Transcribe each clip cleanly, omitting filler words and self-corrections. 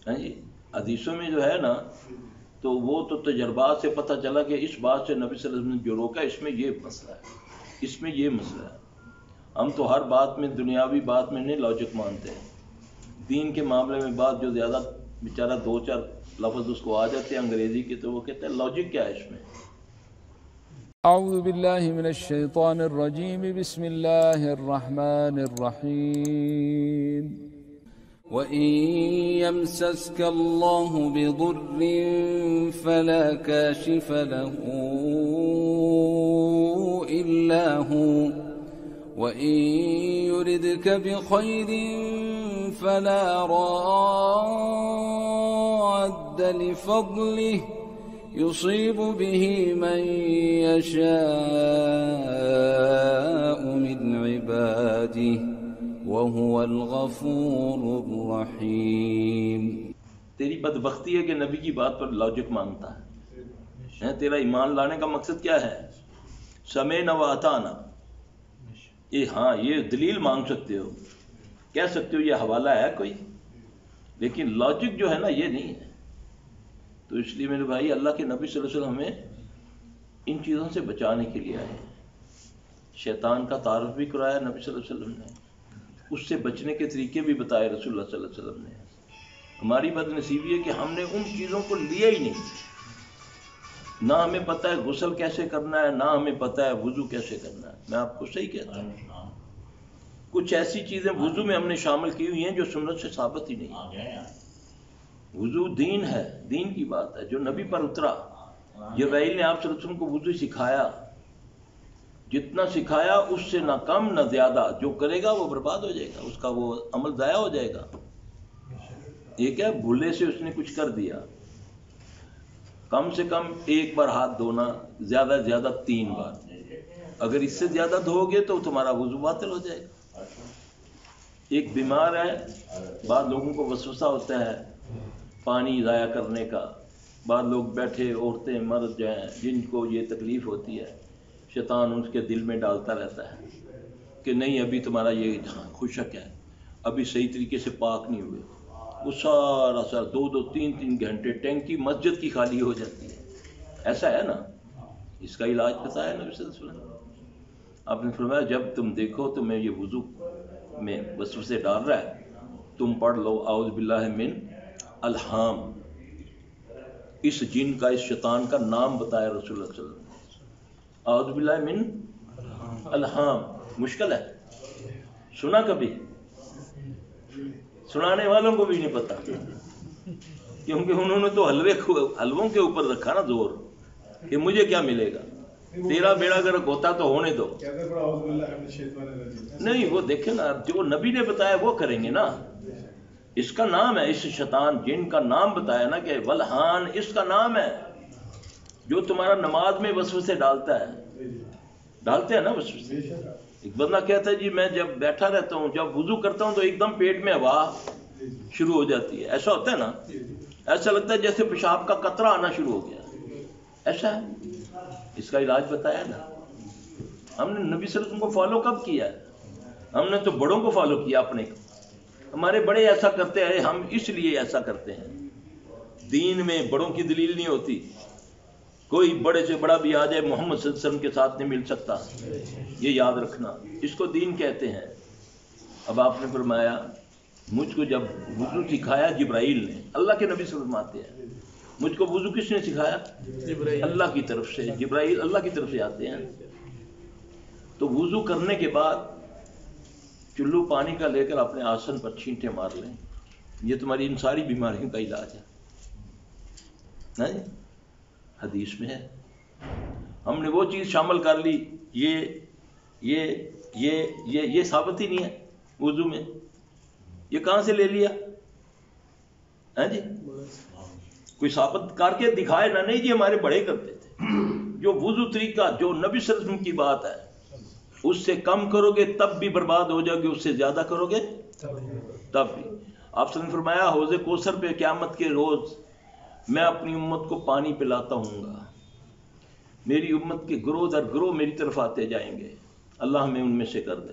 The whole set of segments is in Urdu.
ہاں جی، حدیثوں میں جو ہے نا تو وہ تو تجربات سے پتہ چلا کہ اس بات سے نبی صلی اللہ علیہ وسلم نے جو روکا اس میں یہ مسئلہ ہے، اس میں یہ مسئلہ ہے۔ ہم تو ہر بات میں دنیاوی بات میں نہیں لاجک مانتے ہیں، دین کے معاملے میں بات جو زیادہ بیچارہ دو چار لفظ اس کو آ جاتے ہیں انگریزی کے تو وہ کہتے ہیں لاجک کیا ہے اس میں۔ اعوذ باللہ من الشیطان الرجیم بسم اللہ الرحمن الرحیم وَإِن يَمْسَسْكَ اللَّهُ بِضُرٍّ فَلَا كَاشِفَ لَهُ إِلَّا هُوَ وَإِن يُرِدْكَ بِخَيْرٍ فَلَا رَادَّ لِفَضْلِهِ يُصِيبُ بِهِ مَن يَشَاءُ مِنْ عِبَادِهِ وَهُوَ الْغَفُورُ الرَّحِيمُ۔ تیری بدبختی ہے کہ نبی کی بات پر لاجک مانگتا ہے، تیرا ایمان لانے کا مقصد کیا ہے؟ سمعنا وأطعنا، یہ ہاں یہ دلیل مانگ سکتے ہو، کہہ سکتے ہو یہ حوالہ ہے کوئی، لیکن لاجک جو ہے نا یہ نہیں ہے۔ تو اس لیے میرے بھائی اللہ کے نبی صلی اللہ علیہ وسلم ہمیں ان چیزوں سے بچانے کے لیے آئے، شیطان کا تعارف بھی کرایا نبی صلی اللہ علیہ وسلم نے، اس سے بچنے کے طریقے بھی بتائے رسول اللہ صلی اللہ علیہ وسلم نے۔ ہماری بد نصیبی ہے کہ ہم نے ان چیزوں کو لیا ہی نہیں، نہ ہمیں پتہ ہے غسل کیسے کرنا ہے، نہ ہمیں پتہ ہے وضو کیسے کرنا ہے۔ میں آپ کو صحیح کہتا ہوں، کچھ ایسی چیزیں وضو میں ہم نے شامل کی ہوئی ہیں جو سنت سے ثابت ہی نہیں۔ وضو دین ہے، دین کی بات ہے جو نبی پر اترا۔ جبرائیل نے آپ صلی اللہ علیہ وسلم کو وضو سکھایا، جتنا سکھایا اس سے نہ کم نہ زیادہ، جو کرے گا وہ برباد ہو جائے گا، اس کا وہ عمل ضائع ہو جائے گا۔ یہ کیا بھولے سے اس نے کچھ کر دیا، کم سے کم ایک بار ہاتھ دھونا، زیادہ سے زیادہ 3 بار، اگر اس سے زیادہ دھو گے تو تمہارا وضو باطل ہو جائے گا۔ ایک بیمار ہے، بعض لوگوں کو وسوسہ ہوتا ہے پانی ضائع کرنے کا، بعض لوگ بیٹھے عورتیں مرد جو ہیں جن کو یہ تکلیف ہوتی ہے، شیطان ان کے دل میں ڈالتا رہتا ہے کہ نہیں ابھی تمہارا یہ خشک ہے، ابھی صحیح طریقے سے پاک نہیں ہوئے، وہ سارا 2-3 گھنٹے ٹینکی مسجد کی خالی ہو جاتی ہے۔ ایسا ہے نا، اس کا علاج بتایا نبی صلی اللہ علیہ وسلم۔ آپ نے فرمایا جب تم دیکھو تمہیں یہ وضو میں وسوسے ڈال رہا ہے، تم پڑھ لو اعوذ باللہ من الہام، اس جن کا اس شیطان کا نام بتایا رسول اللہ صلی اللہ علیہ وسلم۔ اعوذ باللہ من الہام مشکل ہے، سنا کبھی؟ سنانے والوں کو بھی نہیں پتا، کیونکہ انہوں نے تو حلووں کے اوپر رکھا نا زور کہ مجھے کیا ملے گا، تیرا بیڑا گرک ہوتا تو ہونے دو۔ نہیں، وہ دیکھیں نا جو نبی نے بتایا وہ کریں گے نا، اس کا نام ہے، اس شیطان جن کا نام بتایا نا کہ ولہان، اس کا نام ہے جو تمہارا نماز میں وسوسے ڈالتا ہے، ڈالتے ہیں نا وسوسے۔ ایک بندہ کہتا ہے جی میں جب بیٹھا رہتا ہوں، جب وضو کرتا ہوں تو ایک دم پیٹ میں ہوا شروع ہو جاتی ہے، ایسا ہوتا ہے نا، ایسا لگتا ہے جیسے پیشاب کا قطرہ آنا شروع ہو گیا، ایسا ہے۔ اس کا علاج بتایا نا ہم نے، نبی صلی اللہ علیہ وسلم کو فالو کب کیا ہے؟ ہم نے تو بڑوں کو فالو کیا اپنے کو، ہمارے بڑے ایسا کرتے ہیں ہم اس لیے ایسا کرتے ہیں۔ دین میں بڑوں کی دلیل نہیں ہوتی، کوئی بڑے سے بڑا بھی آ جائے محمد صلی اللہ علیہ وسلم کے ساتھ نہیں مل سکتا، یہ یاد رکھنا، اس کو دین کہتے ہیں۔ اب آپ نے فرمایا مجھ کو جب وضو سکھایا جبرائیل نے، اللہ کے نبی صلی اللہ علیہ وسلم آتے ہیں، مجھ کو وضو کس نے سکھایا؟ اللہ کی طرف سے، جبرائیل اللہ کی طرف سے آتے ہیں۔ تو وضو کرنے کے بعد چلو پانی کا لے کر اپنے آسن پر چھینٹے مار لیں، یہ تمہاری ان ساری بیماریوں کا علاج ہے، نہیں حدیث میں ہے۔ ہم نے وہ چیز شامل کر لی، یہ ثابت ہی نہیں ہے وضو میں، یہ کہاں سے لے لیا ہے جی؟ کوئی ثابت کر کے دکھائے نا، نہیں جی ہمارے بڑے کرتے تھے۔ جو وضو طریقہ جو نبی صلی اللہ علیہ وسلم کی بات ہے، اس سے کم کرو گے تب بھی برباد ہو جاؤ گے، اس سے زیادہ کرو گے تب بھی۔ آپ صلی اللہ علیہ وسلم نے فرمایا حوض کوثر پہ قیامت کے روز میں اپنی امت کو پانی پلاتا ہوں گا، میری امت کے گروہ در گروہ میری طرف آتے جائیں گے، اللہ ہمیں ان میں سے کر دے۔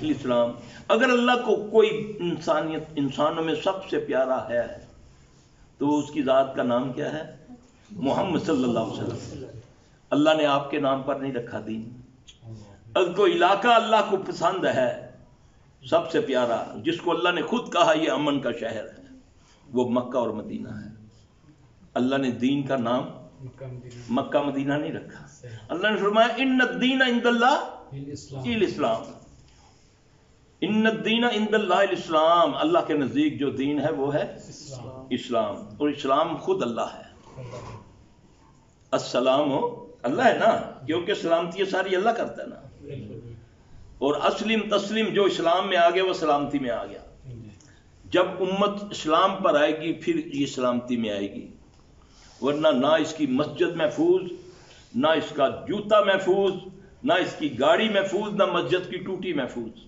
الاسلام. اگر اللہ کو کوئی انسانوں میں سب سے پیارا ہے تو اس کی ذات کا نام کیا ہے؟ محمد صلی اللہ علیہ وسلم. اللہ نے آپ کے نام پر نہیں رکھا دین. اگر کوئی علاقہ اللہ کو پسند ہے سب سے پیارا، جس کو اللہ نے خود کہا یہ امن کا شہر ہے، وہ مکہ اور مدینہ ہے. اللہ نے دین کا نام مکہ مدینہ نہیں رکھا. اللہ نے فرمایا ان الدین عند اللہ الاسلام. ان الدین عند اللہ الاسلام. اللہ کے نزدیک جو دین ہے وہ ہے اسلام. اور اسلام خود اللہ ہے. السلام ہو اللہ ہے نا، کیونکہ سلامتی ساری اللہ کرتا ہے نا. اور اسلم تسلیم، جو اسلام میں آ گیا وہ سلامتی میں آ گیا. جب امت اسلام پر آئے گی پھر یہ سلامتی میں آئے گی، ورنہ نہ اس کی مسجد محفوظ، نہ اس کا جوتا محفوظ، نہ اس کی گاڑی محفوظ، نہ مسجد کی ٹوٹی محفوظ.